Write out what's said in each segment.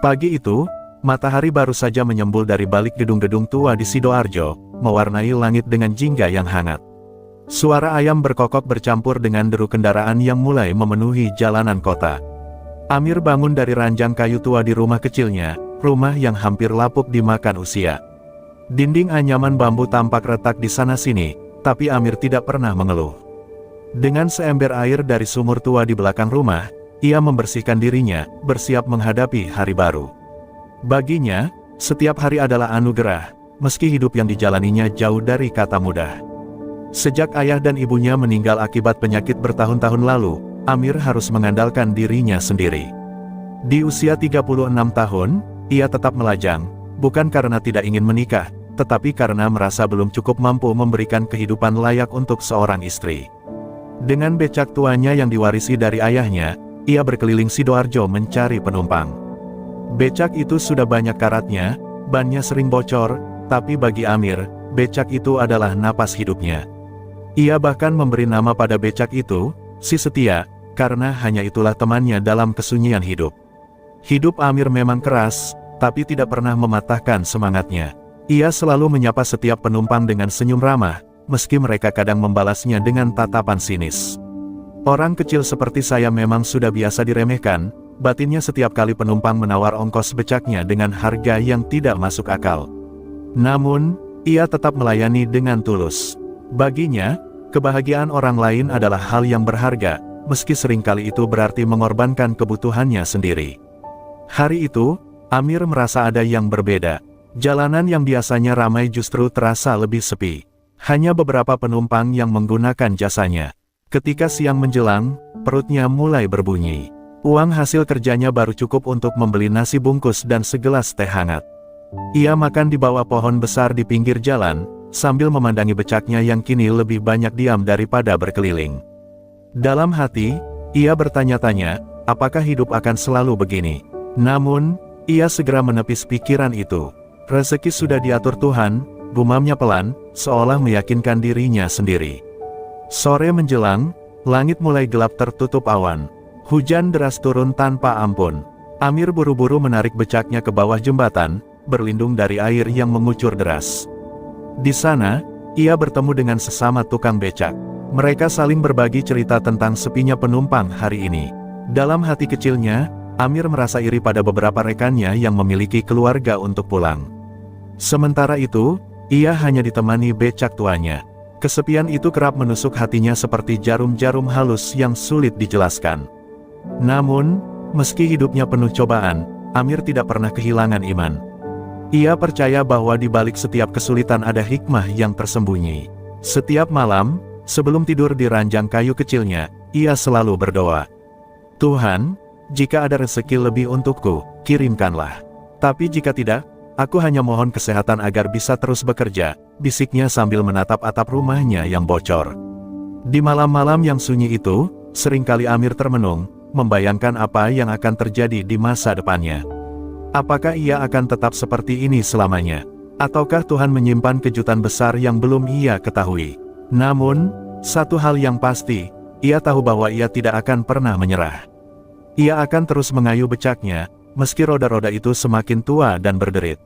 Pagi itu, matahari baru saja menyembul dari balik gedung-gedung tua di Sidoarjo, mewarnai langit dengan jingga yang hangat. Suara ayam berkokok bercampur dengan deru kendaraan yang mulai memenuhi jalanan kota. Amir bangun dari ranjang kayu tua di rumah kecilnya, rumah yang hampir lapuk dimakan usia. Dinding anyaman bambu tampak retak di sana-sini, tapi Amir tidak pernah mengeluh. Dengan seember air dari sumur tua di belakang rumah, ia membersihkan dirinya, bersiap menghadapi hari baru. Baginya, setiap hari adalah anugerah, meski hidup yang dijalaninya jauh dari kata mudah. Sejak ayah dan ibunya meninggal akibat penyakit bertahun-tahun lalu, Amir harus mengandalkan dirinya sendiri. Di usia 36 tahun, ia tetap melajang, bukan karena tidak ingin menikah, tetapi karena merasa belum cukup mampu memberikan kehidupan layak untuk seorang istri. Dengan becak tuanya yang diwarisi dari ayahnya, ia berkeliling Sidoarjo mencari penumpang. Becak itu sudah banyak karatnya, bannya sering bocor, tapi bagi Amir, becak itu adalah napas hidupnya. Ia bahkan memberi nama pada becak itu, Si Setia, karena hanya itulah temannya dalam kesunyian hidup. Hidup Amir memang keras, tapi tidak pernah mematahkan semangatnya. Ia selalu menyapa setiap penumpang dengan senyum ramah, meski mereka kadang membalasnya dengan tatapan sinis. Orang kecil seperti saya memang sudah biasa diremehkan, batinnya setiap kali penumpang menawar ongkos becaknya dengan harga yang tidak masuk akal. Namun, ia tetap melayani dengan tulus. Baginya, kebahagiaan orang lain adalah hal yang berharga, meski seringkali itu berarti mengorbankan kebutuhannya sendiri. Hari itu, Amir merasa ada yang berbeda. Jalanan yang biasanya ramai justru terasa lebih sepi. Hanya beberapa penumpang yang menggunakan jasanya. Ketika siang menjelang, perutnya mulai berbunyi. Uang hasil kerjanya baru cukup untuk membeli nasi bungkus dan segelas teh hangat. Ia makan di bawah pohon besar di pinggir jalan, sambil memandangi becaknya yang kini lebih banyak diam daripada berkeliling. Dalam hati, ia bertanya-tanya, apakah hidup akan selalu begini? Namun, ia segera menepis pikiran itu. Rezeki sudah diatur Tuhan, gumamnya pelan, seolah meyakinkan dirinya sendiri. Sore menjelang, langit mulai gelap tertutup awan. Hujan deras turun tanpa ampun. Amir buru-buru menarik becaknya ke bawah jembatan, berlindung dari air yang mengucur deras. Di sana, ia bertemu dengan sesama tukang becak. Mereka saling berbagi cerita tentang sepinya penumpang hari ini. Dalam hati kecilnya, Amir merasa iri pada beberapa rekannya yang memiliki keluarga untuk pulang. Sementara itu, ia hanya ditemani becak tuanya. Kesepian itu kerap menusuk hatinya seperti jarum-jarum halus yang sulit dijelaskan. Namun, meski hidupnya penuh cobaan, Amir tidak pernah kehilangan iman. Ia percaya bahwa di balik setiap kesulitan ada hikmah yang tersembunyi. Setiap malam, sebelum tidur di ranjang kayu kecilnya, ia selalu berdoa. Tuhan, jika ada rezeki lebih untukku, kirimkanlah. Tapi jika tidak, aku hanya mohon kesehatan agar bisa terus bekerja, bisiknya sambil menatap atap rumahnya yang bocor. Di malam-malam yang sunyi itu, seringkali Amir termenung, membayangkan apa yang akan terjadi di masa depannya. Apakah ia akan tetap seperti ini selamanya? Ataukah Tuhan menyimpan kejutan besar yang belum ia ketahui? Namun, satu hal yang pasti, ia tahu bahwa ia tidak akan pernah menyerah. Ia akan terus mengayuh becaknya, meski roda-roda itu semakin tua dan berderit.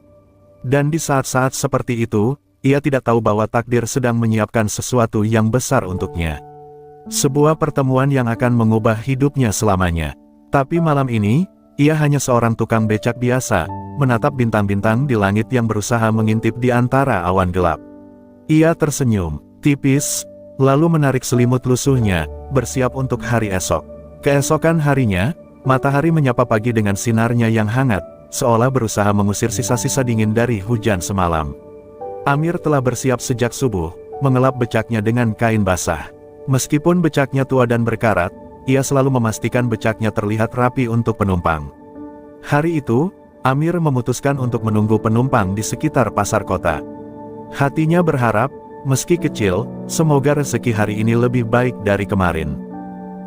Dan di saat-saat seperti itu, ia tidak tahu bahwa takdir sedang menyiapkan sesuatu yang besar untuknya. Sebuah pertemuan yang akan mengubah hidupnya selamanya. Tapi malam ini, ia hanya seorang tukang becak biasa, menatap bintang-bintang di langit yang berusaha mengintip di antara awan gelap. Ia tersenyum, tipis, lalu menarik selimut lusuhnya, bersiap untuk hari esok. Keesokan harinya, matahari menyapa pagi dengan sinarnya yang hangat, seolah berusaha mengusir sisa-sisa dingin dari hujan semalam. Amir telah bersiap sejak subuh, mengelap becaknya dengan kain basah. Meskipun becaknya tua dan berkarat, ia selalu memastikan becaknya terlihat rapi untuk penumpang. Hari itu, Amir memutuskan untuk menunggu penumpang di sekitar pasar kota. Hatinya berharap, meski kecil, semoga rezeki hari ini lebih baik dari kemarin.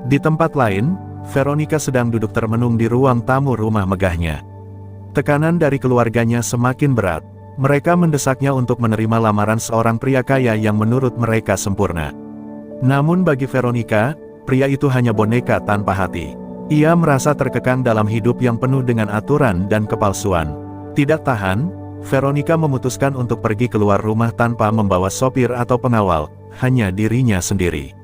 Di tempat lain, Veronica sedang duduk termenung di ruang tamu rumah megahnya. Tekanan dari keluarganya semakin berat. Mereka mendesaknya untuk menerima lamaran seorang pria kaya yang menurut mereka sempurna. Namun bagi Veronica, pria itu hanya boneka tanpa hati. Ia merasa terkekang dalam hidup yang penuh dengan aturan dan kepalsuan. Tidak tahan, Veronica memutuskan untuk pergi keluar rumah tanpa membawa sopir atau pengawal, hanya dirinya sendiri.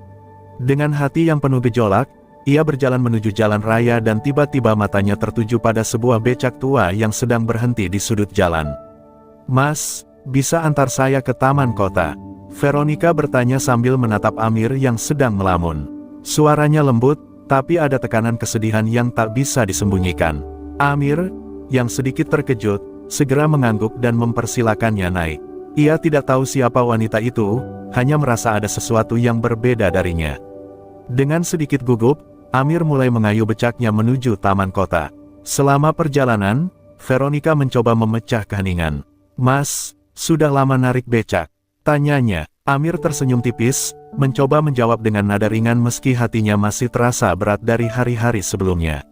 Dengan hati yang penuh gejolak, ia berjalan menuju jalan raya dan tiba-tiba matanya tertuju pada sebuah becak tua yang sedang berhenti di sudut jalan. "Mas, bisa antar saya ke taman kota?" Veronica bertanya sambil menatap Amir yang sedang melamun. Suaranya lembut, tapi ada tekanan kesedihan yang tak bisa disembunyikan. Amir, yang sedikit terkejut, segera mengangguk dan mempersilakannya naik. Ia tidak tahu siapa wanita itu, hanya merasa ada sesuatu yang berbeda darinya. Dengan sedikit gugup, Amir mulai mengayuh becaknya menuju taman kota. Selama perjalanan, Veronica mencoba memecah keheningan. "Mas, sudah lama narik becak?" tanyanya. Amir tersenyum tipis, mencoba menjawab dengan nada ringan meski hatinya masih terasa berat dari hari-hari sebelumnya.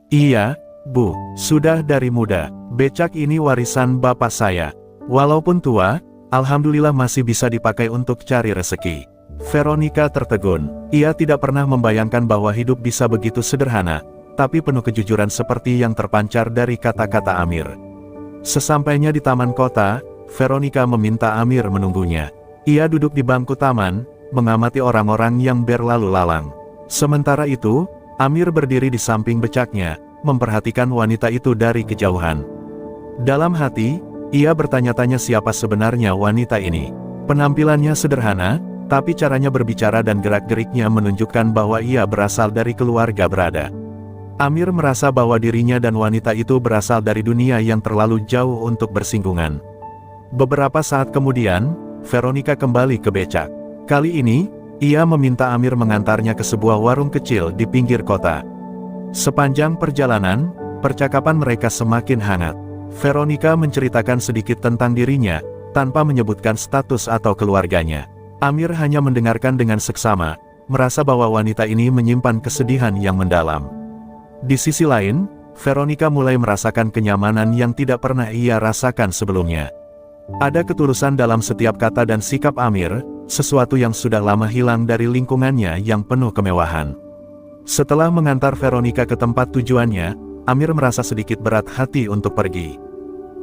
"Iya, Bu, sudah dari muda. Becak ini warisan bapak saya. Walaupun tua, alhamdulillah masih bisa dipakai untuk cari rezeki." Veronica tertegun. Ia tidak pernah membayangkan bahwa hidup bisa begitu sederhana, tapi penuh kejujuran seperti yang terpancar dari kata-kata Amir. Sesampainya di taman kota, Veronica meminta Amir menunggunya. Ia duduk di bangku taman, mengamati orang-orang yang berlalu lalang. Sementara itu, Amir berdiri di samping becaknya, memperhatikan wanita itu dari kejauhan. Dalam hati, ia bertanya-tanya siapa sebenarnya wanita ini. Penampilannya sederhana, tapi caranya berbicara dan gerak-geriknya menunjukkan bahwa ia berasal dari keluarga berada. Amir merasa bahwa dirinya dan wanita itu berasal dari dunia yang terlalu jauh untuk bersinggungan. Beberapa saat kemudian, Veronica kembali ke becak. Kali ini, ia meminta Amir mengantarnya ke sebuah warung kecil di pinggir kota. Sepanjang perjalanan, percakapan mereka semakin hangat. Veronica menceritakan sedikit tentang dirinya, tanpa menyebutkan status atau keluarganya. Amir hanya mendengarkan dengan seksama, merasa bahwa wanita ini menyimpan kesedihan yang mendalam. Di sisi lain, Veronica mulai merasakan kenyamanan yang tidak pernah ia rasakan sebelumnya. Ada ketulusan dalam setiap kata dan sikap Amir, sesuatu yang sudah lama hilang dari lingkungannya yang penuh kemewahan. Setelah mengantar Veronica ke tempat tujuannya, Amir merasa sedikit berat hati untuk pergi.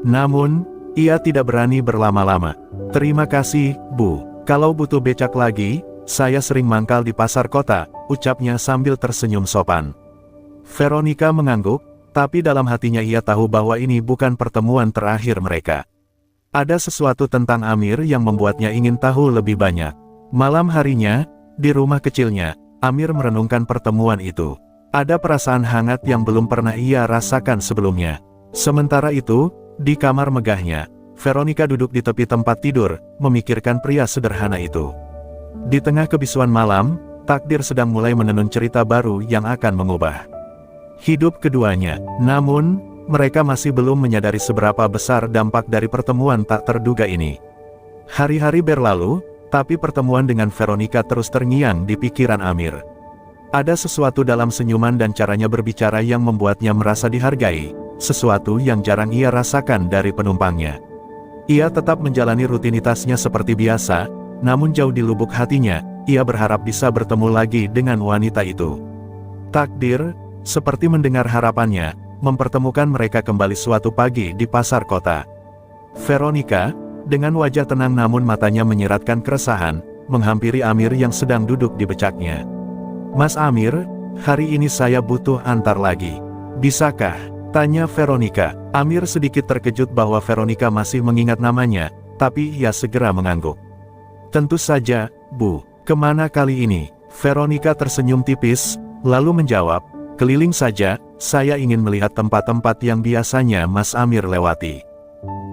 Namun, ia tidak berani berlama-lama. "Terima kasih, Bu. Kalau butuh becak lagi, saya sering mangkal di pasar kota," ucapnya sambil tersenyum sopan. Veronica mengangguk, tapi dalam hatinya ia tahu bahwa ini bukan pertemuan terakhir mereka. Ada sesuatu tentang Amir yang membuatnya ingin tahu lebih banyak. Malam harinya, di rumah kecilnya, Amir merenungkan pertemuan itu. Ada perasaan hangat yang belum pernah ia rasakan sebelumnya. Sementara itu, di kamar megahnya, Veronica duduk di tepi tempat tidur, memikirkan pria sederhana itu. Di tengah kebisuan malam, takdir sedang mulai menenun cerita baru yang akan mengubah hidup keduanya. Namun, mereka masih belum menyadari seberapa besar dampak dari pertemuan tak terduga ini. Hari-hari berlalu, tapi pertemuan dengan Veronica terus terngiang di pikiran Amir. Ada sesuatu dalam senyuman dan caranya berbicara yang membuatnya merasa dihargai, sesuatu yang jarang ia rasakan dari penumpangnya. Ia tetap menjalani rutinitasnya seperti biasa, namun jauh di lubuk hatinya, ia berharap bisa bertemu lagi dengan wanita itu. Takdir, seperti mendengar harapannya, mempertemukan mereka kembali suatu pagi di pasar kota. Veronica, dengan wajah tenang namun matanya menyiratkan keresahan, menghampiri Amir yang sedang duduk di becaknya. "Mas Amir, hari ini saya butuh antar lagi. Bisakah?" tanya Veronica. Amir sedikit terkejut bahwa Veronica masih mengingat namanya, tapi ia segera mengangguk. "Tentu saja, Bu. Kemana kali ini?" Veronica tersenyum tipis, lalu menjawab, "Keliling saja, saya ingin melihat tempat-tempat yang biasanya Mas Amir lewati."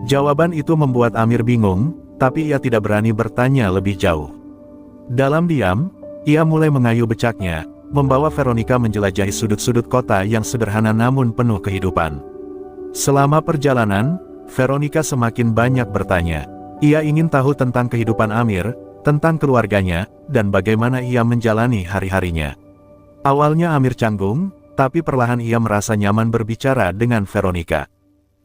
Jawaban itu membuat Amir bingung, tapi ia tidak berani bertanya lebih jauh. Dalam diam, ia mulai mengayuh becaknya, membawa Veronica menjelajahi sudut-sudut kota yang sederhana namun penuh kehidupan. Selama perjalanan, Veronica semakin banyak bertanya. Ia ingin tahu tentang kehidupan Amir, tentang keluarganya, dan bagaimana ia menjalani hari-harinya. Awalnya Amir canggung, tapi perlahan ia merasa nyaman berbicara dengan Veronica.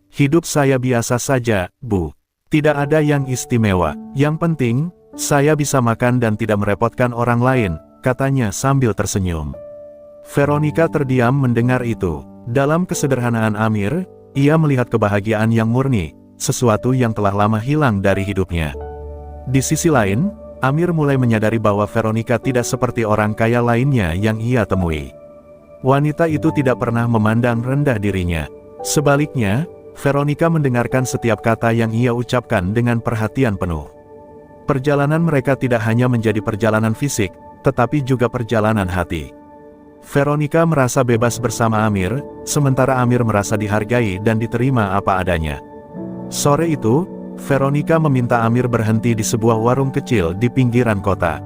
"Hidup saya biasa saja, Bu. Tidak ada yang istimewa. Yang penting, saya bisa makan dan tidak merepotkan orang lain," katanya sambil tersenyum. Veronica terdiam mendengar itu. Dalam kesederhanaan Amir, ia melihat kebahagiaan yang murni, sesuatu yang telah lama hilang dari hidupnya. Di sisi lain, Amir mulai menyadari bahwa Veronica tidak seperti orang kaya lainnya yang ia temui. Wanita itu tidak pernah memandang rendah dirinya. Sebaliknya, Veronica mendengarkan setiap kata yang ia ucapkan dengan perhatian penuh. Perjalanan mereka tidak hanya menjadi perjalanan fisik, tetapi juga perjalanan hati. Veronica merasa bebas bersama Amir, sementara Amir merasa dihargai dan diterima apa adanya. Sore itu, Veronica meminta Amir berhenti di sebuah warung kecil di pinggiran kota.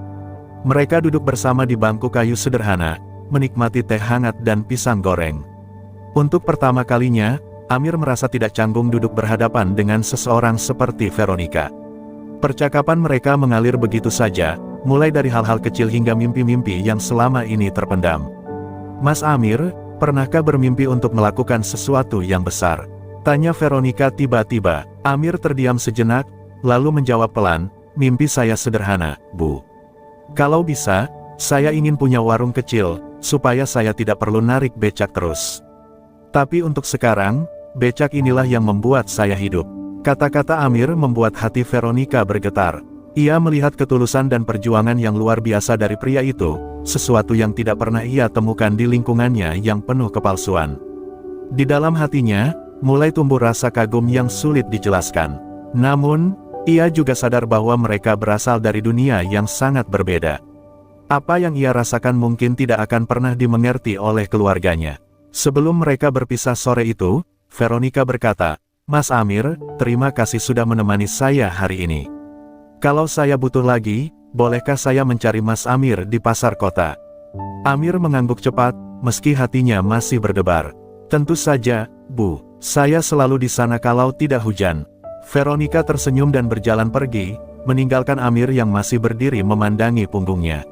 Mereka duduk bersama di bangku kayu sederhana, menikmati teh hangat dan pisang goreng. Untuk pertama kalinya, Amir merasa tidak canggung duduk berhadapan dengan seseorang seperti Veronica. Percakapan mereka mengalir begitu saja, mulai dari hal-hal kecil hingga mimpi-mimpi yang selama ini terpendam. "Mas Amir, pernahkah bermimpi untuk melakukan sesuatu yang besar?" tanya Veronica tiba-tiba. Amir terdiam sejenak, lalu menjawab pelan, "Mimpi saya sederhana, Bu. Kalau bisa, saya ingin punya warung kecil, supaya saya tidak perlu narik becak terus. Tapi untuk sekarang, becak inilah yang membuat saya hidup." Kata-kata Amir membuat hati Veronica bergetar. Ia melihat ketulusan dan perjuangan yang luar biasa dari pria itu, sesuatu yang tidak pernah ia temukan di lingkungannya yang penuh kepalsuan. Di dalam hatinya, mulai tumbuh rasa kagum yang sulit dijelaskan. Namun, ia juga sadar bahwa mereka berasal dari dunia yang sangat berbeda. Apa yang ia rasakan mungkin tidak akan pernah dimengerti oleh keluarganya. Sebelum mereka berpisah sore itu, Veronica berkata, "Mas Amir, terima kasih sudah menemani saya hari ini. Kalau saya butuh lagi, bolehkah saya mencari Mas Amir di pasar kota?" Amir mengangguk cepat, meski hatinya masih berdebar. "Tentu saja, Bu. Saya selalu di sana kalau tidak hujan." Veronica tersenyum dan berjalan pergi, meninggalkan Amir yang masih berdiri memandangi punggungnya.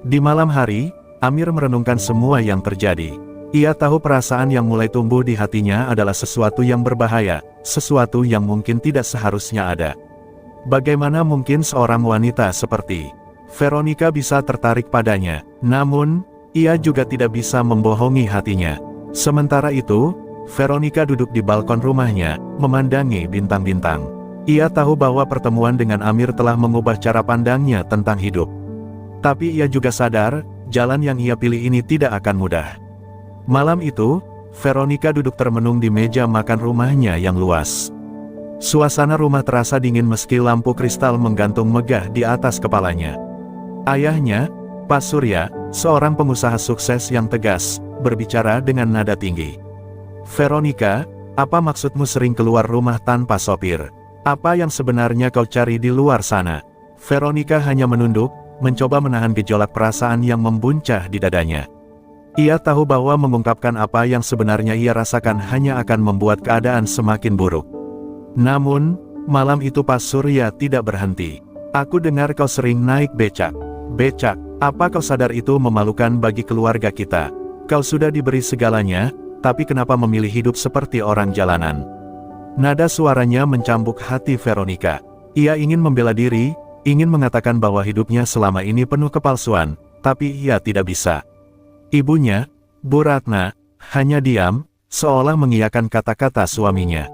Di malam hari, Amir merenungkan semua yang terjadi. Ia tahu perasaan yang mulai tumbuh di hatinya adalah sesuatu yang berbahaya, sesuatu yang mungkin tidak seharusnya ada. Bagaimana mungkin seorang wanita seperti Veronica bisa tertarik padanya? Namun, ia juga tidak bisa membohongi hatinya. Sementara itu, Veronica duduk di balkon rumahnya, memandangi bintang-bintang. Ia tahu bahwa pertemuan dengan Amir telah mengubah cara pandangnya tentang hidup. Tapi ia juga sadar, jalan yang ia pilih ini tidak akan mudah. Malam itu, Veronica duduk termenung di meja makan rumahnya yang luas. Suasana rumah terasa dingin meski lampu kristal menggantung megah di atas kepalanya. Ayahnya, Pak Surya, seorang pengusaha sukses yang tegas, berbicara dengan nada tinggi. "Veronica, apa maksudmu sering keluar rumah tanpa sopir? Apa yang sebenarnya kau cari di luar sana?" Veronica hanya menunduk, mencoba menahan gejolak perasaan yang membuncah di dadanya. Ia tahu bahwa mengungkapkan apa yang sebenarnya ia rasakan hanya akan membuat keadaan semakin buruk. Namun, malam itu Pak Surya tidak berhenti. "Aku dengar kau sering naik becak." "Becak? Apa kau sadar itu memalukan bagi keluarga kita? Kau sudah diberi segalanya, tapi kenapa memilih hidup seperti orang jalanan?" Nada suaranya mencambuk hati Veronica. Ia ingin membela diri, ingin mengatakan bahwa hidupnya selama ini penuh kepalsuan, tapi ia tidak bisa. Ibunya, Bu Ratna, hanya diam, seolah mengiyakan kata-kata suaminya.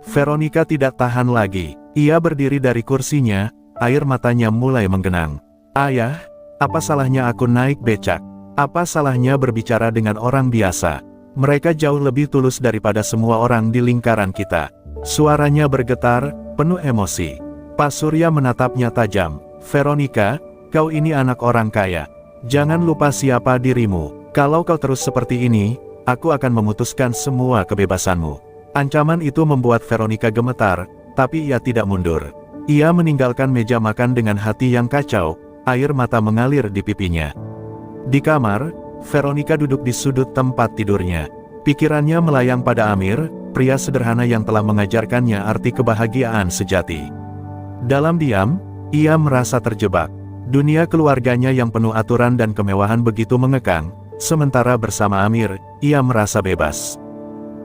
Veronica tidak tahan lagi. Ia berdiri dari kursinya, air matanya mulai menggenang. "Ayah, apa salahnya aku naik becak? Apa salahnya berbicara dengan orang biasa? Mereka jauh lebih tulus daripada semua orang di lingkaran kita." Suaranya bergetar, penuh emosi. Pak Surya menatapnya tajam. "Veronica, kau ini anak orang kaya. Jangan lupa siapa dirimu. Kalau kau terus seperti ini, aku akan memutuskan semua kebebasanmu." Ancaman itu membuat Veronica gemetar, tapi ia tidak mundur. Ia meninggalkan meja makan dengan hati yang kacau, air mata mengalir di pipinya. Di kamar, Veronica duduk di sudut tempat tidurnya. Pikirannya melayang pada Amir, pria sederhana yang telah mengajarkannya arti kebahagiaan sejati. Dalam diam, ia merasa terjebak. Dunia keluarganya yang penuh aturan dan kemewahan begitu mengekang, sementara bersama Amir, ia merasa bebas.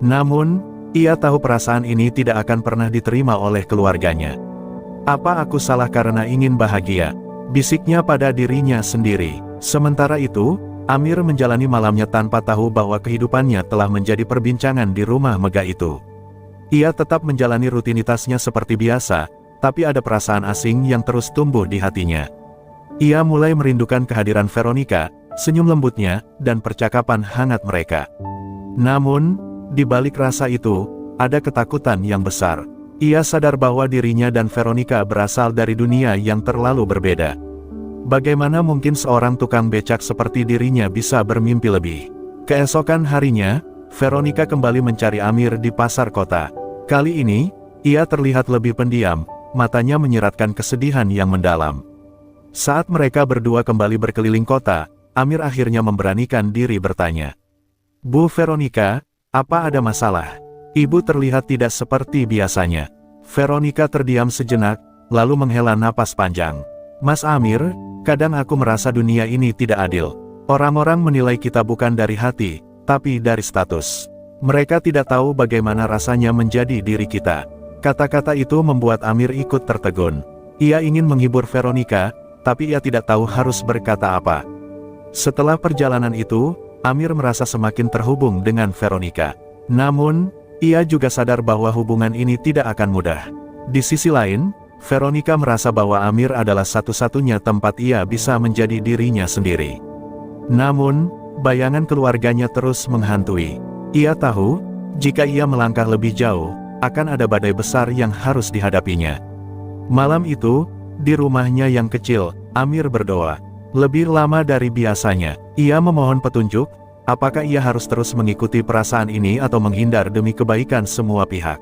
Namun, ia tahu perasaan ini tidak akan pernah diterima oleh keluarganya. "Apa aku salah karena ingin bahagia?" bisiknya pada dirinya sendiri. Sementara itu, Amir menjalani malamnya tanpa tahu bahwa kehidupannya telah menjadi perbincangan di rumah megah itu. Ia tetap menjalani rutinitasnya seperti biasa, tapi ada perasaan asing yang terus tumbuh di hatinya. Ia mulai merindukan kehadiran Veronica, senyum lembutnya, dan percakapan hangat mereka. Namun, di balik rasa itu, ada ketakutan yang besar. Ia sadar bahwa dirinya dan Veronica berasal dari dunia yang terlalu berbeda. Bagaimana mungkin seorang tukang becak seperti dirinya bisa bermimpi lebih? Keesokan harinya, Veronica kembali mencari Amir di pasar kota. Kali ini, ia terlihat lebih pendiam, matanya menyiratkan kesedihan yang mendalam. Saat mereka berdua kembali berkeliling kota, Amir akhirnya memberanikan diri bertanya. "Bu Veronica, apa ada masalah?" Ibu terlihat tidak seperti biasanya. Veronica terdiam sejenak, lalu menghela napas panjang. "Mas Amir, kadang aku merasa dunia ini tidak adil. Orang-orang menilai kita bukan dari hati, tapi dari status. Mereka tidak tahu bagaimana rasanya menjadi diri kita." Kata-kata itu membuat Amir ikut tertegun. Ia ingin menghibur Veronica, tapi ia tidak tahu harus berkata apa. Setelah perjalanan itu, Amir merasa semakin terhubung dengan Veronica. Namun, ia juga sadar bahwa hubungan ini tidak akan mudah. Di sisi lain, Veronica merasa bahwa Amir adalah satu-satunya tempat ia bisa menjadi dirinya sendiri. Namun, bayangan keluarganya terus menghantui. Ia tahu, jika ia melangkah lebih jauh, akan ada badai besar yang harus dihadapinya. Malam itu, di rumahnya yang kecil, Amir berdoa. Lebih lama dari biasanya, ia memohon petunjuk, apakah ia harus terus mengikuti perasaan ini atau menghindar demi kebaikan semua pihak.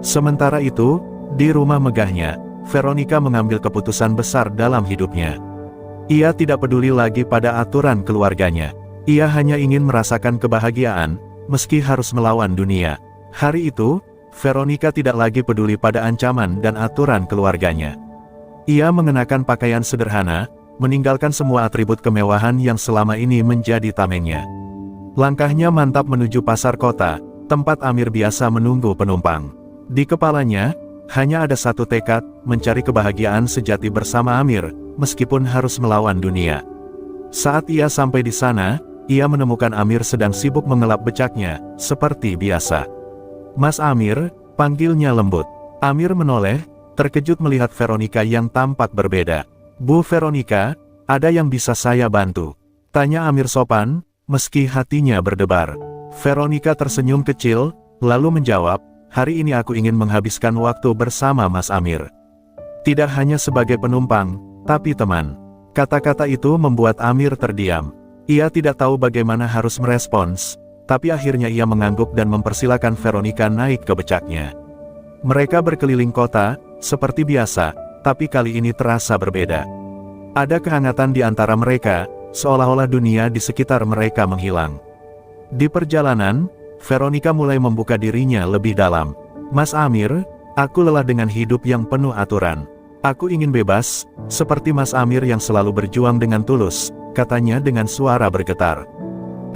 Sementara itu, di rumah megahnya, Veronica mengambil keputusan besar dalam hidupnya. Ia tidak peduli lagi pada aturan keluarganya. Ia hanya ingin merasakan kebahagiaan, meski harus melawan dunia. Hari itu, Veronica tidak lagi peduli pada ancaman dan aturan keluarganya. Ia mengenakan pakaian sederhana, meninggalkan semua atribut kemewahan yang selama ini menjadi tamengnya. Langkahnya mantap menuju pasar kota, tempat Amir biasa menunggu penumpang. Di kepalanya, hanya ada satu tekad, mencari kebahagiaan sejati bersama Amir, meskipun harus melawan dunia. Saat ia sampai di sana, ia menemukan Amir sedang sibuk mengelap becaknya, seperti biasa. "Mas Amir," panggilnya lembut. Amir menoleh, terkejut melihat Veronica yang tampak berbeda. "Bu Veronica, ada yang bisa saya bantu?" tanya Amir sopan, meski hatinya berdebar. Veronica tersenyum kecil, lalu menjawab, "Hari ini aku ingin menghabiskan waktu bersama Mas Amir. Tidak hanya sebagai penumpang, tapi teman." Kata-kata itu membuat Amir terdiam. Ia tidak tahu bagaimana harus merespons, tapi akhirnya ia mengangguk dan mempersilakan Veronica naik ke becaknya. Mereka berkeliling kota, seperti biasa, tapi kali ini terasa berbeda. Ada kehangatan di antara mereka, seolah-olah dunia di sekitar mereka menghilang. Di perjalanan, Veronica mulai membuka dirinya lebih dalam. "Mas Amir, aku lelah dengan hidup yang penuh aturan. Aku ingin bebas, seperti Mas Amir yang selalu berjuang dengan tulus," katanya dengan suara bergetar.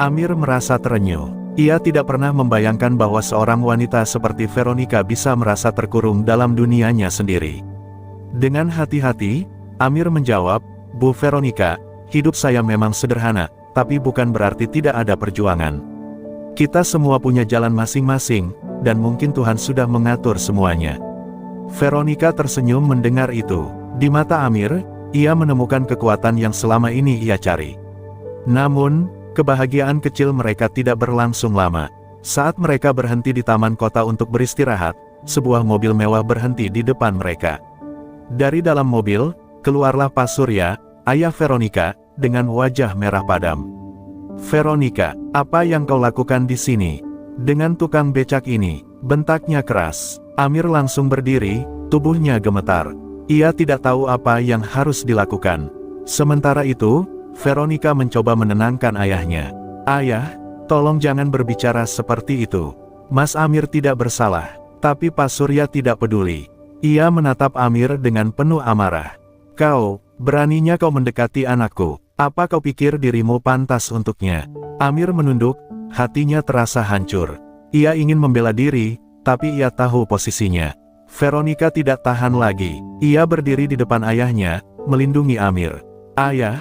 Amir merasa terenyuh. Ia tidak pernah membayangkan bahwa seorang wanita seperti Veronica bisa merasa terkurung dalam dunianya sendiri. Dengan hati-hati, Amir menjawab, "Bu Veronica, hidup saya memang sederhana, tapi bukan berarti tidak ada perjuangan. Kita semua punya jalan masing-masing, dan mungkin Tuhan sudah mengatur semuanya." Veronica tersenyum mendengar itu. Di mata Amir, ia menemukan kekuatan yang selama ini ia cari. Namun, kebahagiaan kecil mereka tidak berlangsung lama. Saat mereka berhenti di taman kota untuk beristirahat, sebuah mobil mewah berhenti di depan mereka. Dari dalam mobil, keluarlah Pak Surya, ayah Veronica, dengan wajah merah padam. "Veronica, apa yang kau lakukan di sini? Dengan tukang becak ini?" bentaknya keras. Amir langsung berdiri, tubuhnya gemetar. Ia tidak tahu apa yang harus dilakukan. Sementara itu, Veronica mencoba menenangkan ayahnya. "Ayah, tolong jangan berbicara seperti itu. Mas Amir tidak bersalah." Tapi Pak Surya tidak peduli. Ia menatap Amir dengan penuh amarah. "Kau, beraninya kau mendekati anakku. Apa kau pikir dirimu pantas untuknya?" Amir menunduk, hatinya terasa hancur. Ia ingin membela diri, tapi ia tahu posisinya. Veronica tidak tahan lagi. Ia berdiri di depan ayahnya, melindungi Amir. "Ayah,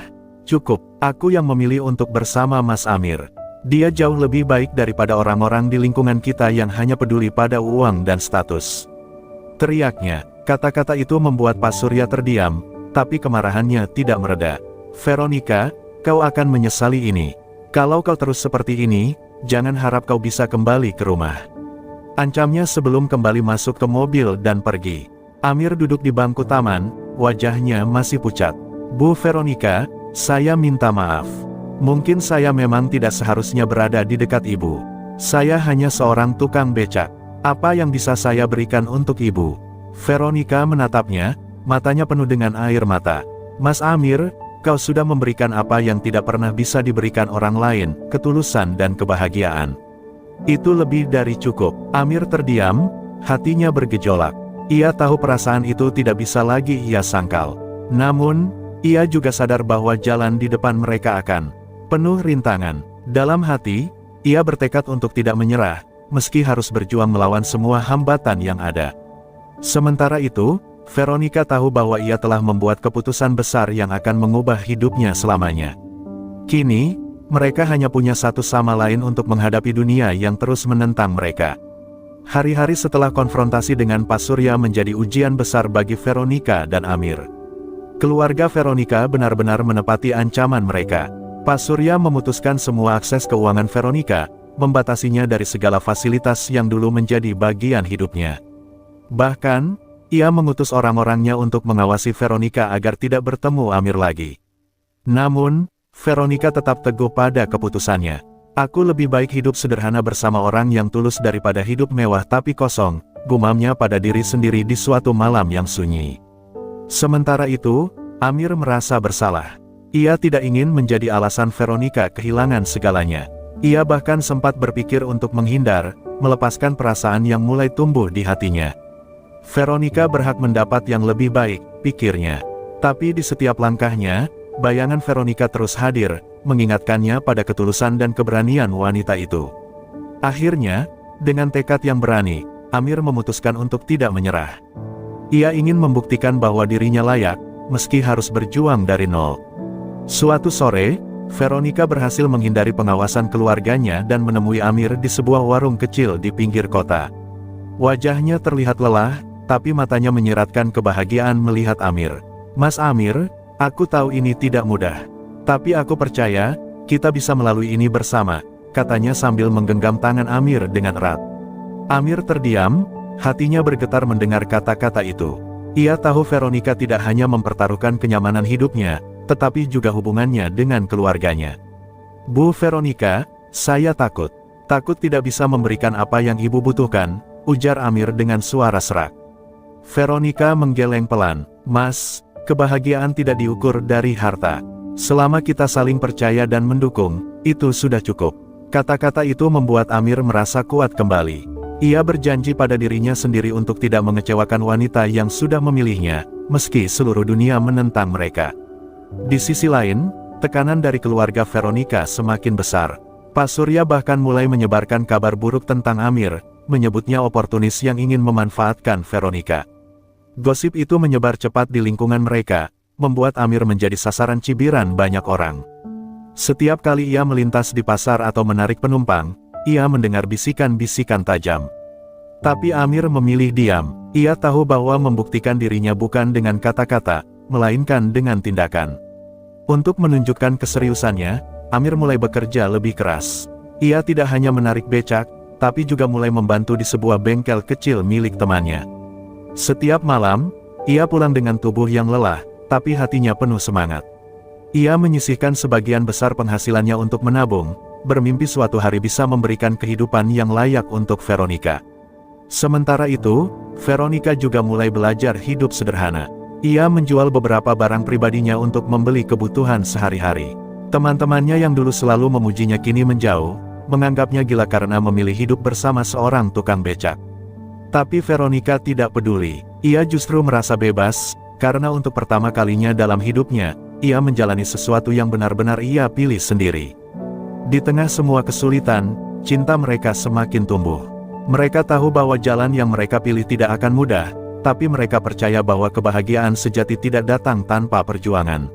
Cukup, aku yang memilih untuk bersama Mas Amir. Dia jauh lebih baik daripada orang-orang di lingkungan kita yang hanya peduli pada uang dan status. Teriaknya, kata-kata itu membuat Pak Surya terdiam, tapi kemarahannya tidak mereda. Veronica, kau akan menyesali ini. Kalau kau terus seperti ini, jangan harap kau bisa kembali ke rumah. Ancamnya sebelum kembali masuk ke mobil dan pergi. Amir duduk di bangku taman, wajahnya masih pucat. Bu Veronica, saya minta maaf. Mungkin saya memang tidak seharusnya berada di dekat ibu. Saya hanya seorang tukang becak. Apa yang bisa saya berikan untuk ibu? Veronica menatapnya, matanya penuh dengan air mata. Mas Amir, kau sudah memberikan apa yang tidak pernah bisa diberikan orang lain, ketulusan dan kebahagiaan. Itu lebih dari cukup. Amir terdiam, hatinya bergejolak. Ia tahu perasaan itu tidak bisa lagi ia sangkal. Namun, ia juga sadar bahwa jalan di depan mereka akan penuh rintangan. Dalam hati, ia bertekad untuk tidak menyerah, meski harus berjuang melawan semua hambatan yang ada. Sementara itu, Veronica tahu bahwa ia telah membuat keputusan besar yang akan mengubah hidupnya selamanya. Kini, mereka hanya punya satu sama lain untuk menghadapi dunia yang terus menentang mereka. Hari-hari setelah konfrontasi dengan Pak Surya menjadi ujian besar bagi Veronica dan Amir. Keluarga Veronica benar-benar menepati ancaman mereka. Pak Surya memutuskan semua akses keuangan Veronica, membatasinya dari segala fasilitas yang dulu menjadi bagian hidupnya. Bahkan, ia mengutus orang-orangnya untuk mengawasi Veronica agar tidak bertemu Amir lagi. Namun, Veronica tetap teguh pada keputusannya. Aku lebih baik hidup sederhana bersama orang yang tulus daripada hidup mewah tapi kosong, gumamnya pada diri sendiri di suatu malam yang sunyi. Sementara itu, Amir merasa bersalah. Ia tidak ingin menjadi alasan Veronica kehilangan segalanya. Ia bahkan sempat berpikir untuk menghindar, melepaskan perasaan yang mulai tumbuh di hatinya. Veronica berhak mendapat yang lebih baik, pikirnya. Tapi di setiap langkahnya, bayangan Veronica terus hadir, mengingatkannya pada ketulusan dan keberanian wanita itu. Akhirnya, dengan tekad yang berani, Amir memutuskan untuk tidak menyerah. Ia ingin membuktikan bahwa dirinya layak, meski harus berjuang dari nol. Suatu sore, Veronica berhasil menghindari pengawasan keluarganya dan menemui Amir di sebuah warung kecil di pinggir kota. Wajahnya terlihat lelah, tapi matanya menyiratkan kebahagiaan melihat Amir. Mas Amir, aku tahu ini tidak mudah. Tapi aku percaya, kita bisa melalui ini bersama, katanya sambil menggenggam tangan Amir dengan erat. Amir terdiam, hatinya bergetar mendengar kata-kata itu. Ia tahu Veronica tidak hanya mempertaruhkan kenyamanan hidupnya, tetapi juga hubungannya dengan keluarganya. Bu Veronica, saya takut. Takut tidak bisa memberikan apa yang ibu butuhkan, ujar Amir dengan suara serak. Veronica menggeleng pelan. Mas, kebahagiaan tidak diukur dari harta. Selama kita saling percaya dan mendukung, itu sudah cukup. Kata-kata itu membuat Amir merasa kuat kembali. Ia berjanji pada dirinya sendiri untuk tidak mengecewakan wanita yang sudah memilihnya, meski seluruh dunia menentang mereka. Di sisi lain, tekanan dari keluarga Veronica semakin besar. Pak Surya bahkan mulai menyebarkan kabar buruk tentang Amir, menyebutnya oportunis yang ingin memanfaatkan Veronica. Gosip itu menyebar cepat di lingkungan mereka, membuat Amir menjadi sasaran cibiran banyak orang. Setiap kali ia melintas di pasar atau menarik penumpang, ia mendengar bisikan-bisikan tajam. Tapi Amir memilih diam. Ia tahu bahwa membuktikan dirinya bukan dengan kata-kata, melainkan dengan tindakan. Untuk menunjukkan keseriusannya, Amir mulai bekerja lebih keras. Ia tidak hanya menarik becak, tapi juga mulai membantu di sebuah bengkel kecil milik temannya. Setiap malam, ia pulang dengan tubuh yang lelah, tapi hatinya penuh semangat. Ia menyisihkan sebagian besar penghasilannya untuk menabung, bermimpi suatu hari bisa memberikan kehidupan yang layak untuk Veronica. Sementara itu, Veronica juga mulai belajar hidup sederhana. Ia menjual beberapa barang pribadinya untuk membeli kebutuhan sehari-hari. Teman-temannya yang dulu selalu memujinya kini menjauh, menganggapnya gila karena memilih hidup bersama seorang tukang becak. Tapi Veronica tidak peduli. Ia justru merasa bebas, karena untuk pertama kalinya dalam hidupnya, ia menjalani sesuatu yang benar-benar ia pilih sendiri. Di tengah semua kesulitan, cinta mereka semakin tumbuh. Mereka tahu bahwa jalan yang mereka pilih tidak akan mudah, tapi mereka percaya bahwa kebahagiaan sejati tidak datang tanpa perjuangan.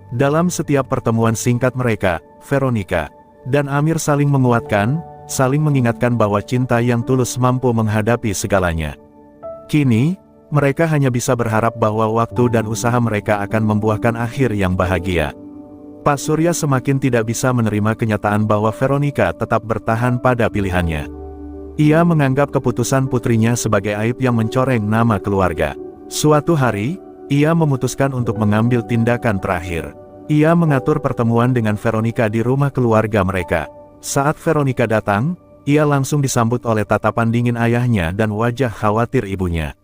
Dalam setiap pertemuan singkat mereka, Veronica dan Amir saling menguatkan, saling mengingatkan bahwa cinta yang tulus mampu menghadapi segalanya. Kini, mereka hanya bisa berharap bahwa waktu dan usaha mereka akan membuahkan akhir yang bahagia. Pak Surya semakin tidak bisa menerima kenyataan bahwa Veronica tetap bertahan pada pilihannya. Ia menganggap keputusan putrinya sebagai aib yang mencoreng nama keluarga. Suatu hari, ia memutuskan untuk mengambil tindakan terakhir. Ia mengatur pertemuan dengan Veronica di rumah keluarga mereka. Saat Veronica datang, ia langsung disambut oleh tatapan dingin ayahnya dan wajah khawatir ibunya.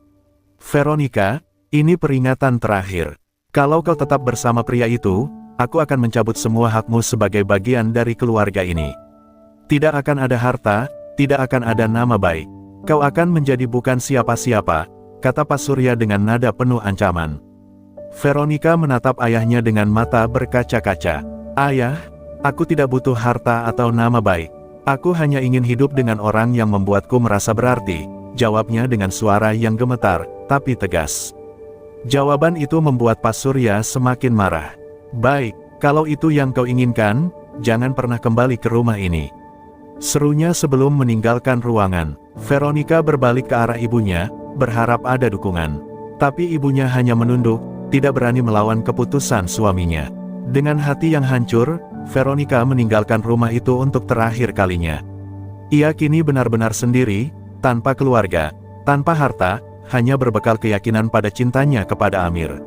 "Veronica, ini peringatan terakhir. Kalau kau tetap bersama pria itu, aku akan mencabut semua hakmu sebagai bagian dari keluarga ini. Tidak akan ada harta, tidak akan ada nama baik. Kau akan menjadi bukan siapa-siapa," kata Pak Surya dengan nada penuh ancaman. Veronica menatap ayahnya dengan mata berkaca-kaca. "Ayah, aku tidak butuh harta atau nama baik. Aku hanya ingin hidup dengan orang yang membuatku merasa berarti," jawabnya dengan suara yang gemetar, tapi tegas. Jawaban itu membuat Pak Surya semakin marah. "Baik, kalau itu yang kau inginkan, jangan pernah kembali ke rumah ini," serunya sebelum meninggalkan ruangan. Veronica berbalik ke arah ibunya, berharap ada dukungan. Tapi ibunya hanya menunduk, tidak berani melawan keputusan suaminya. Dengan hati yang hancur, Veronica meninggalkan rumah itu untuk terakhir kalinya. Ia kini benar-benar sendiri, tanpa keluarga, tanpa harta, hanya berbekal keyakinan pada cintanya kepada Amir.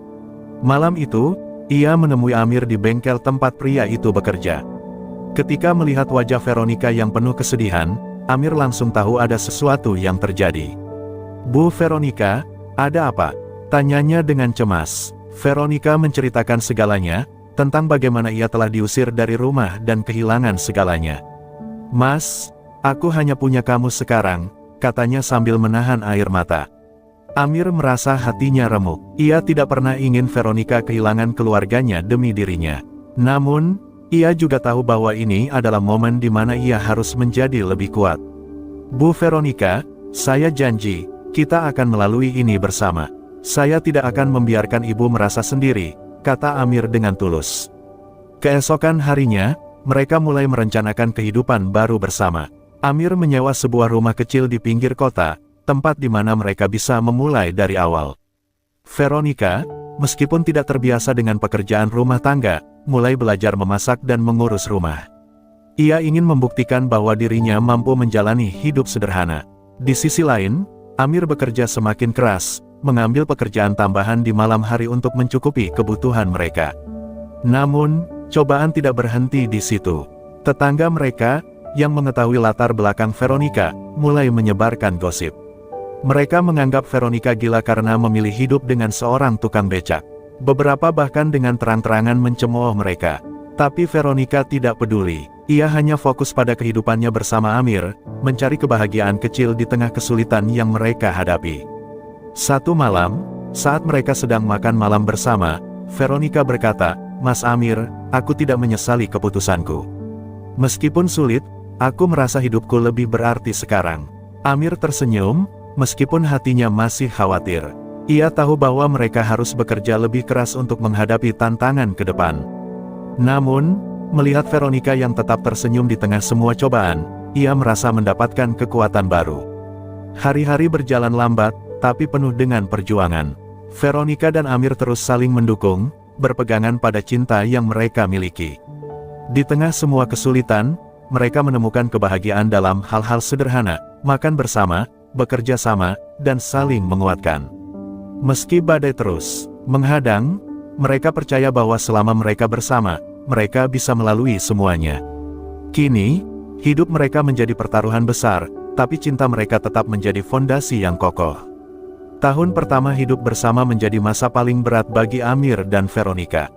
Malam itu, ia menemui Amir di bengkel tempat pria itu bekerja. Ketika melihat wajah Veronica yang penuh kesedihan, Amir langsung tahu ada sesuatu yang terjadi. "Bu Veronica, ada apa?" tanyanya dengan cemas. Veronica menceritakan segalanya, tentang bagaimana ia telah diusir dari rumah dan kehilangan segalanya. "Mas, aku hanya punya kamu sekarang," katanya sambil menahan air mata. Amir merasa hatinya remuk. Ia tidak pernah ingin Veronica kehilangan keluarganya demi dirinya. Namun, ia juga tahu bahwa ini adalah momen di mana ia harus menjadi lebih kuat. "Bu Veronica, saya janji, kita akan melalui ini bersama. Saya tidak akan membiarkan ibu merasa sendiri," kata Amir dengan tulus. Keesokan harinya, mereka mulai merencanakan kehidupan baru bersama. Amir menyewa sebuah rumah kecil di pinggir kota, tempat di mana mereka bisa memulai dari awal. Veronica, meskipun tidak terbiasa dengan pekerjaan rumah tangga, mulai belajar memasak dan mengurus rumah. Ia ingin membuktikan bahwa dirinya mampu menjalani hidup sederhana. Di sisi lain, Amir bekerja semakin keras, mengambil pekerjaan tambahan di malam hari untuk mencukupi kebutuhan mereka. Namun, cobaan tidak berhenti di situ. Tetangga mereka, yang mengetahui latar belakang Veronica, mulai menyebarkan gosip. Mereka menganggap Veronica gila karena memilih hidup dengan seorang tukang becak. Beberapa bahkan dengan terang-terangan mencemooh mereka. Tapi Veronica tidak peduli. Ia hanya fokus pada kehidupannya bersama Amir, mencari kebahagiaan kecil di tengah kesulitan yang mereka hadapi. Satu malam, saat mereka sedang makan malam bersama, Veronica berkata, "Mas Amir, aku tidak menyesali keputusanku. Meskipun sulit, aku merasa hidupku lebih berarti sekarang." Amir tersenyum, meskipun hatinya masih khawatir. Ia tahu bahwa mereka harus bekerja lebih keras untuk menghadapi tantangan ke depan. Namun, melihat Veronica yang tetap tersenyum di tengah semua cobaan, ia merasa mendapatkan kekuatan baru. Hari-hari berjalan lambat, tapi penuh dengan perjuangan. Veronica dan Amir terus saling mendukung, berpegangan pada cinta yang mereka miliki. Di tengah semua kesulitan, mereka menemukan kebahagiaan dalam hal-hal sederhana, makan bersama, bekerja sama, dan saling menguatkan. Meski badai terus menghadang, mereka percaya bahwa selama mereka bersama, mereka bisa melalui semuanya. Kini, hidup mereka menjadi pertaruhan besar, tapi cinta mereka tetap menjadi fondasi yang kokoh. Tahun pertama hidup bersama menjadi masa paling berat bagi Amir dan Veronica.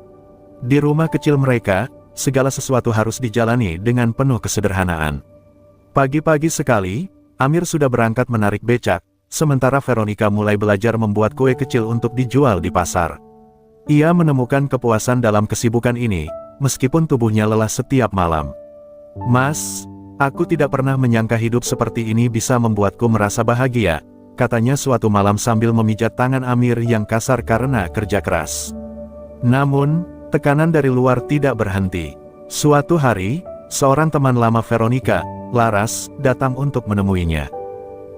Di rumah kecil mereka, segala sesuatu harus dijalani dengan penuh kesederhanaan. Pagi-pagi sekali, Amir sudah berangkat menarik becak, sementara Veronica mulai belajar membuat kue kecil untuk dijual di pasar. Ia menemukan kepuasan dalam kesibukan ini, meskipun tubuhnya lelah setiap malam. "Mas, aku tidak pernah menyangka hidup seperti ini bisa membuatku merasa bahagia," katanya suatu malam sambil memijat tangan Amir yang kasar karena kerja keras. Namun, Tekanan dari luar tidak berhenti. Suatu hari, seorang teman lama Veronica, Laras, datang untuk menemuinya.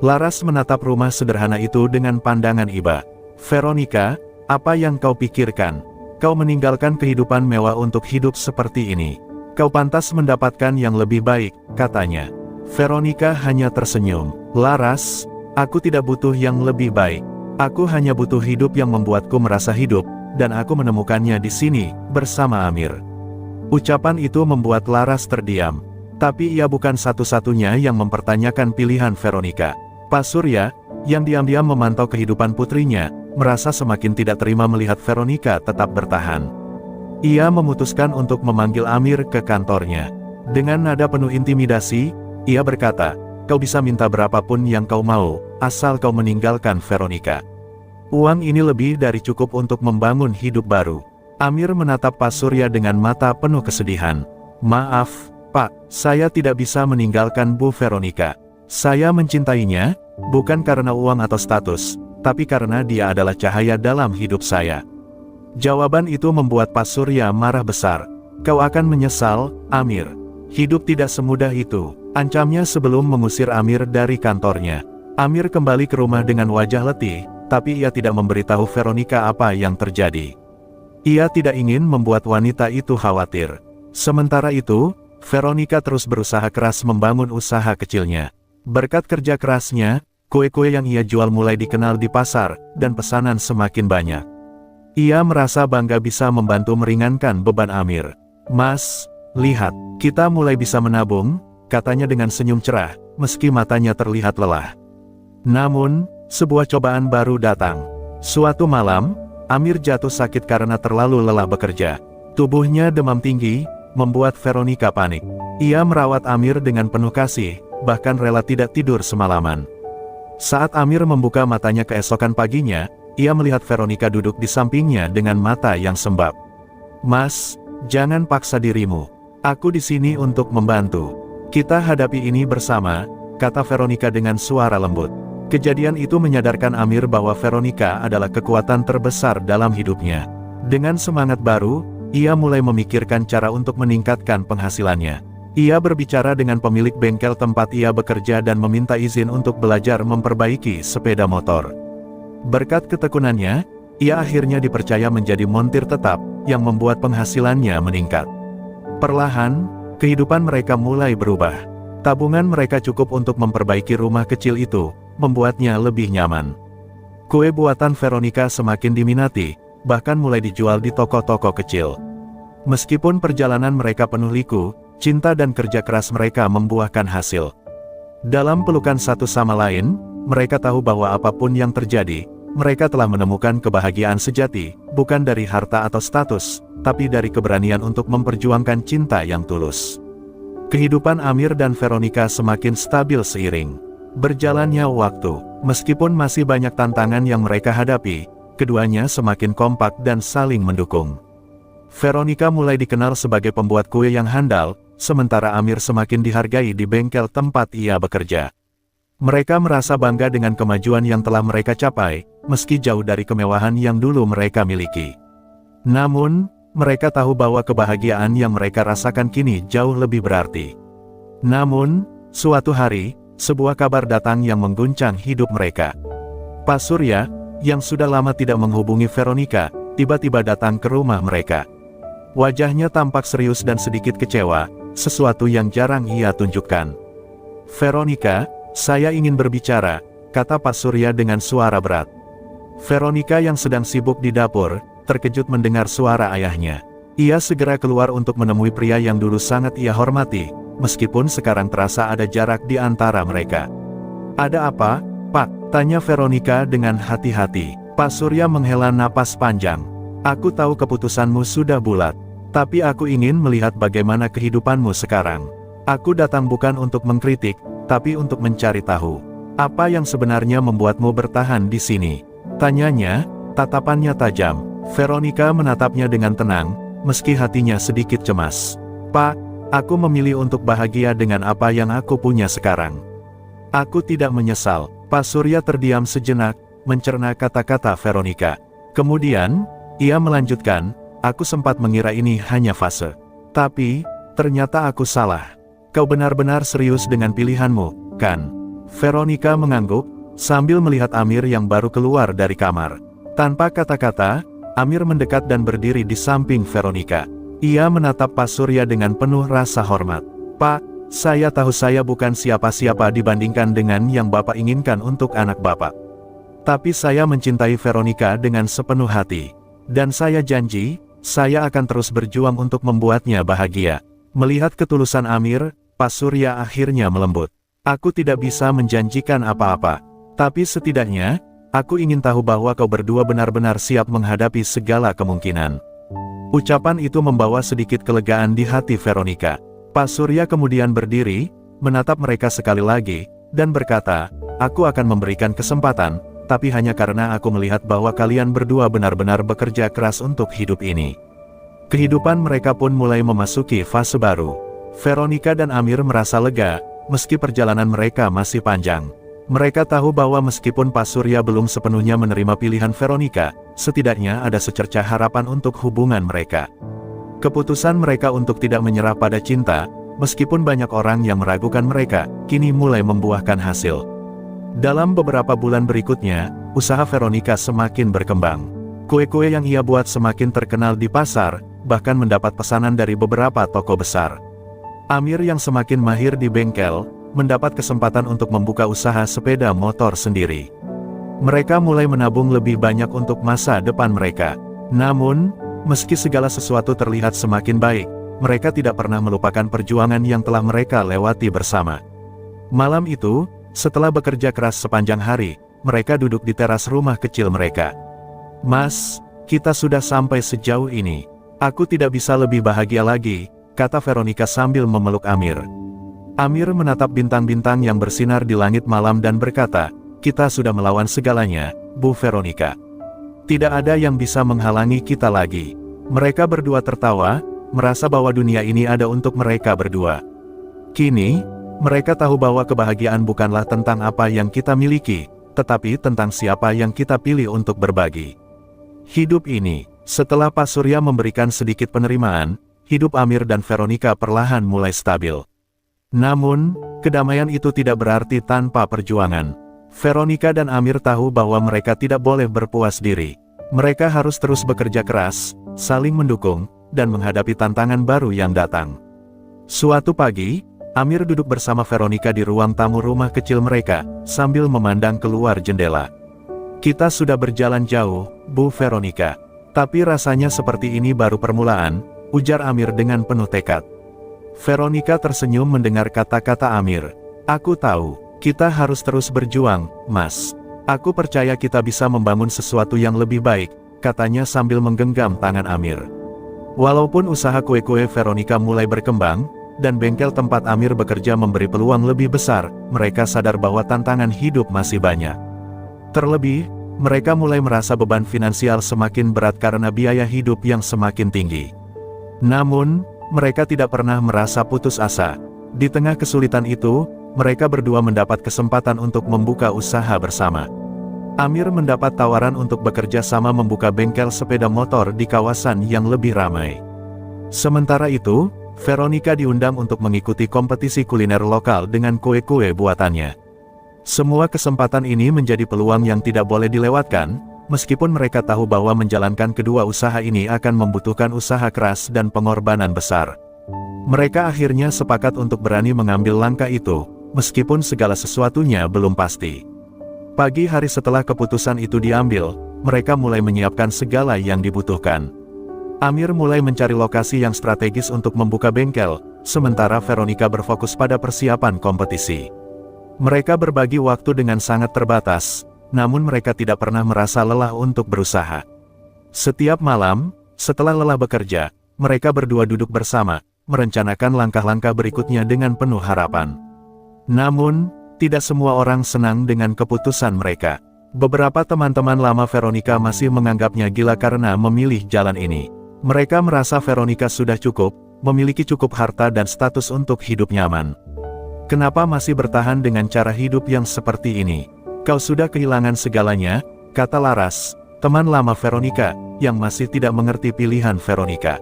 Laras menatap rumah sederhana itu dengan pandangan iba. "Veronica, apa yang kau pikirkan? Kau meninggalkan kehidupan mewah untuk hidup seperti ini. Kau pantas mendapatkan yang lebih baik," katanya. Veronica hanya tersenyum. "Laras, aku tidak butuh yang lebih baik. Aku hanya butuh hidup yang membuatku merasa hidup, dan aku menemukannya di sini, bersama Amir." Ucapan itu membuat Laras terdiam. Tapi ia bukan satu-satunya yang mempertanyakan pilihan Veronica. Pak Surya, yang diam-diam memantau kehidupan putrinya, merasa semakin tidak terima melihat Veronica tetap bertahan. Ia memutuskan untuk memanggil Amir ke kantornya. Dengan nada penuh intimidasi, ia berkata, "Kau bisa minta berapapun yang kau mau, asal kau meninggalkan Veronica. Uang ini lebih dari cukup untuk membangun hidup baru." Amir menatap Pak Surya dengan mata penuh kesedihan. "Maaf, Pak, saya tidak bisa meninggalkan Bu Veronica. Saya mencintainya, bukan karena uang atau status, tapi karena dia adalah cahaya dalam hidup saya." Jawaban itu membuat Pak Surya marah besar. "Kau akan menyesal, Amir. Hidup tidak semudah itu," ancamnya sebelum mengusir Amir dari kantornya. Amir kembali ke rumah dengan wajah letih, tapi ia tidak memberitahu Veronica apa yang terjadi. Ia tidak ingin membuat wanita itu khawatir. Sementara itu, Veronica terus berusaha keras membangun usaha kecilnya. Berkat kerja kerasnya, kue-kue yang ia jual mulai dikenal di pasar, dan pesanan semakin banyak. Ia merasa bangga bisa membantu meringankan beban Amir. "Mas, lihat, kita mulai bisa menabung," katanya dengan senyum cerah, meski matanya terlihat lelah. Namun, sebuah cobaan baru datang. Suatu malam, Amir jatuh sakit karena terlalu lelah bekerja. Tubuhnya demam tinggi, membuat Veronica panik. Ia merawat Amir dengan penuh kasih, bahkan rela tidak tidur semalaman. Saat Amir membuka matanya keesokan paginya, ia melihat Veronica duduk di sampingnya dengan mata yang sembab. "Mas, jangan paksa dirimu. Aku di sini untuk membantu. Kita hadapi ini bersama," kata Veronica dengan suara lembut. Kejadian itu menyadarkan Amir bahwa Veronica adalah kekuatan terbesar dalam hidupnya. Dengan semangat baru, ia mulai memikirkan cara untuk meningkatkan penghasilannya. Ia berbicara dengan pemilik bengkel tempat ia bekerja dan meminta izin untuk belajar memperbaiki sepeda motor. Berkat ketekunannya, ia akhirnya dipercaya menjadi montir tetap, yang membuat penghasilannya meningkat. Perlahan, kehidupan mereka mulai berubah. Tabungan mereka cukup untuk memperbaiki rumah kecil itu, membuatnya lebih nyaman. Kue buatan Veronica semakin diminati, bahkan mulai dijual di toko-toko kecil. Meskipun perjalanan mereka penuh liku, cinta dan kerja keras mereka membuahkan hasil. Dalam pelukan satu sama lain, mereka tahu bahwa apapun yang terjadi, mereka telah menemukan kebahagiaan sejati, bukan dari harta atau status, tapi dari keberanian untuk memperjuangkan cinta yang tulus. Kehidupan Amir dan Veronica semakin stabil seiring berjalannya waktu. Meskipun masih banyak tantangan yang mereka hadapi, keduanya semakin kompak dan saling mendukung. Veronica mulai dikenal sebagai pembuat kue yang handal, sementara Amir semakin dihargai di bengkel tempat ia bekerja. Mereka merasa bangga dengan kemajuan yang telah mereka capai, meski jauh dari kemewahan yang dulu mereka miliki. Namun, mereka tahu bahwa kebahagiaan yang mereka rasakan kini jauh lebih berarti. Namun, suatu hari, sebuah kabar datang yang mengguncang hidup mereka. Pak Surya, yang sudah lama tidak menghubungi Veronica, tiba-tiba datang ke rumah mereka. Wajahnya tampak serius dan sedikit kecewa, sesuatu yang jarang ia tunjukkan. "Veronica, saya ingin berbicara," kata Pak Surya dengan suara berat. Veronica yang sedang sibuk di dapur, terkejut mendengar suara ayahnya. Ia segera keluar untuk menemui pria yang dulu sangat ia hormati, meskipun sekarang terasa ada jarak di antara mereka. "Ada apa, Pak?" tanya Veronica dengan hati-hati. Pak Surya menghela napas panjang. "Aku tahu keputusanmu sudah bulat, tapi aku ingin melihat bagaimana kehidupanmu sekarang. Aku datang bukan untuk mengkritik, tapi untuk mencari tahu. Apa yang sebenarnya membuatmu bertahan di sini?" tanyanya, tatapannya tajam. Veronica menatapnya dengan tenang, meski hatinya sedikit cemas. "Pak, aku memilih untuk bahagia dengan apa yang aku punya sekarang. Aku tidak menyesal." Pak Surya terdiam sejenak, mencerna kata-kata Veronica. Kemudian, ia melanjutkan, aku sempat mengira ini hanya fase. Tapi, ternyata aku salah. Kau benar-benar serius dengan pilihanmu, kan? Veronica mengangguk, sambil melihat Amir yang baru keluar dari kamar. Tanpa kata-kata, Amir mendekat dan berdiri di samping Veronica. Ia menatap Pak Surya dengan penuh rasa hormat. Pak, saya tahu saya bukan siapa-siapa dibandingkan dengan yang Bapak inginkan untuk anak Bapak. Tapi saya mencintai Veronica dengan sepenuh hati. Dan saya janji, saya akan terus berjuang untuk membuatnya bahagia. Melihat ketulusan Amir, Pak Surya akhirnya melembut. Aku tidak bisa menjanjikan apa-apa. Tapi setidaknya, aku ingin tahu bahwa kau berdua benar-benar siap menghadapi segala kemungkinan. Ucapan itu membawa sedikit kelegaan di hati Veronica. Pak Surya kemudian berdiri, menatap mereka sekali lagi, dan berkata, aku akan memberikan kesempatan, tapi hanya karena aku melihat bahwa kalian berdua benar-benar bekerja keras untuk hidup ini. Kehidupan mereka pun mulai memasuki fase baru. Veronica dan Amir merasa lega, meski perjalanan mereka masih panjang. Mereka tahu bahwa meskipun Pak Surya belum sepenuhnya menerima pilihan Veronica, setidaknya ada secercah harapan untuk hubungan mereka. Keputusan mereka untuk tidak menyerah pada cinta, meskipun banyak orang yang meragukan mereka, kini mulai membuahkan hasil. Dalam beberapa bulan berikutnya, usaha Veronica semakin berkembang. Kue-kue yang ia buat semakin terkenal di pasar, bahkan mendapat pesanan dari beberapa toko besar. Amir yang semakin mahir di bengkel, mendapat kesempatan untuk membuka usaha sepeda motor sendiri. Mereka mulai menabung lebih banyak untuk masa depan mereka. Namun, meski segala sesuatu terlihat semakin baik, mereka tidak pernah melupakan perjuangan yang telah mereka lewati bersama. Malam itu, setelah bekerja keras sepanjang hari, mereka duduk di teras rumah kecil mereka. Mas, kita sudah sampai sejauh ini. Aku tidak bisa lebih bahagia lagi, kata Veronica sambil memeluk Amir. Amir menatap bintang-bintang yang bersinar di langit malam dan berkata, kita sudah melawan segalanya, Bu Veronica. Tidak ada yang bisa menghalangi kita lagi. Mereka berdua tertawa, merasa bahwa dunia ini ada untuk mereka berdua. Kini, mereka tahu bahwa kebahagiaan bukanlah tentang apa yang kita miliki, tetapi tentang siapa yang kita pilih untuk berbagi. Hidup ini, setelah Pak Surya memberikan sedikit penerimaan, hidup Amir dan Veronica perlahan mulai stabil. Namun, kedamaian itu tidak berarti tanpa perjuangan. Veronica dan Amir tahu bahwa mereka tidak boleh berpuas diri. Mereka harus terus bekerja keras, saling mendukung, dan menghadapi tantangan baru yang datang. Suatu pagi, Amir duduk bersama Veronica di ruang tamu rumah kecil mereka, sambil memandang keluar jendela. Kita sudah berjalan jauh, Bu Veronica. Tapi rasanya seperti ini baru permulaan, ujar Amir dengan penuh tekad. Veronica tersenyum mendengar kata-kata Amir. Aku tahu, kita harus terus berjuang, Mas. Aku percaya kita bisa membangun sesuatu yang lebih baik, katanya sambil menggenggam tangan Amir. Walaupun usaha kue-kue Veronica mulai berkembang, dan bengkel tempat Amir bekerja memberi peluang lebih besar, mereka sadar bahwa tantangan hidup masih banyak. Terlebih, mereka mulai merasa beban finansial semakin berat karena biaya hidup yang semakin tinggi. Namun, mereka tidak pernah merasa putus asa. Di tengah kesulitan itu, mereka berdua mendapat kesempatan untuk membuka usaha bersama. Amir mendapat tawaran untuk bekerja sama membuka bengkel sepeda motor di kawasan yang lebih ramai. Sementara itu, Veronica diundang untuk mengikuti kompetisi kuliner lokal dengan kue-kue buatannya. Semua kesempatan ini menjadi peluang yang tidak boleh dilewatkan, meskipun mereka tahu bahwa menjalankan kedua usaha ini akan membutuhkan usaha keras dan pengorbanan besar. Mereka akhirnya sepakat untuk berani mengambil langkah itu, meskipun segala sesuatunya belum pasti. Pagi hari setelah keputusan itu diambil, mereka mulai menyiapkan segala yang dibutuhkan. Amir mulai mencari lokasi yang strategis untuk membuka bengkel, sementara Veronica berfokus pada persiapan kompetisi. Mereka berbagi waktu dengan sangat terbatas, namun mereka tidak pernah merasa lelah untuk berusaha. Setiap malam, setelah lelah bekerja, mereka berdua duduk bersama, merencanakan langkah-langkah berikutnya dengan penuh harapan. Namun, tidak semua orang senang dengan keputusan mereka. Beberapa teman-teman lama Veronica masih menganggapnya gila karena memilih jalan ini. Mereka merasa Veronica sudah cukup, memiliki cukup harta dan status untuk hidup nyaman. Kenapa masih bertahan dengan cara hidup yang seperti ini? Kau sudah kehilangan segalanya, kata Laras, teman lama Veronica, yang masih tidak mengerti pilihan Veronica.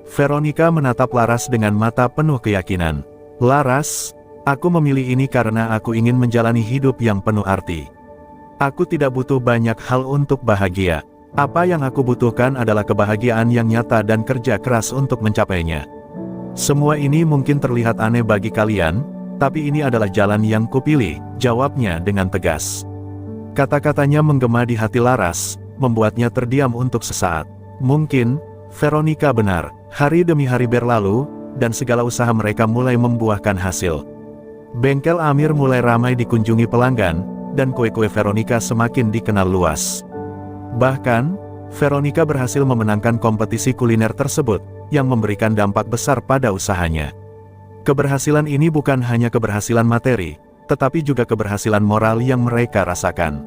Veronica menatap Laras dengan mata penuh keyakinan. Laras, aku memilih ini karena aku ingin menjalani hidup yang penuh arti. Aku tidak butuh banyak hal untuk bahagia. Apa yang aku butuhkan adalah kebahagiaan yang nyata dan kerja keras untuk mencapainya. Semua ini mungkin terlihat aneh bagi kalian, tapi ini adalah jalan yang kupilih, jawabnya dengan tegas. Kata-katanya menggema di hati Laras, membuatnya terdiam untuk sesaat. Mungkin, Veronica benar, hari demi hari berlalu, dan segala usaha mereka mulai membuahkan hasil. Bengkel Amir mulai ramai dikunjungi pelanggan, dan kue-kue Veronica semakin dikenal luas. Bahkan, Veronica berhasil memenangkan kompetisi kuliner tersebut, yang memberikan dampak besar pada usahanya. Keberhasilan ini bukan hanya keberhasilan materi, tetapi juga keberhasilan moral yang mereka rasakan.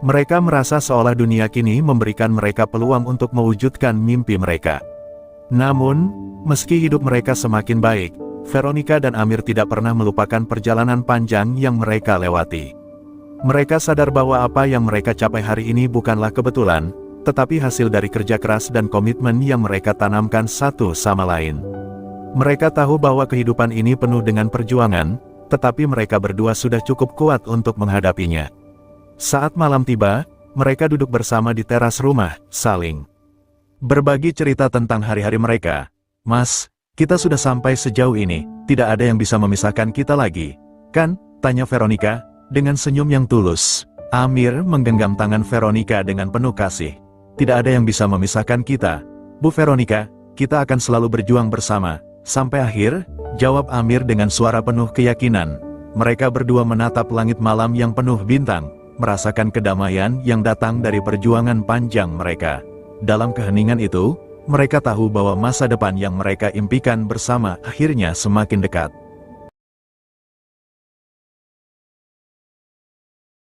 Mereka merasa seolah dunia kini memberikan mereka peluang untuk mewujudkan mimpi mereka. Namun, meski hidup mereka semakin baik, Veronica dan Amir tidak pernah melupakan perjalanan panjang yang mereka lewati. Mereka sadar bahwa apa yang mereka capai hari ini bukanlah kebetulan, tetapi hasil dari kerja keras dan komitmen yang mereka tanamkan satu sama lain. Mereka tahu bahwa kehidupan ini penuh dengan perjuangan, tetapi mereka berdua sudah cukup kuat untuk menghadapinya. Saat malam tiba, mereka duduk bersama di teras rumah, saling berbagi cerita tentang hari-hari mereka. "Mas, kita sudah sampai sejauh ini, tidak ada yang bisa memisahkan kita lagi, kan?" tanya Veronica, dengan senyum yang tulus. Amir menggenggam tangan Veronica dengan penuh kasih. "Tidak ada yang bisa memisahkan kita, Bu Veronica, kita akan selalu berjuang bersama, sampai akhir," jawab Amir dengan suara penuh keyakinan. Mereka berdua menatap langit malam yang penuh bintang, merasakan kedamaian yang datang dari perjuangan panjang mereka. Dalam keheningan itu, mereka tahu bahwa masa depan yang mereka impikan bersama akhirnya semakin dekat.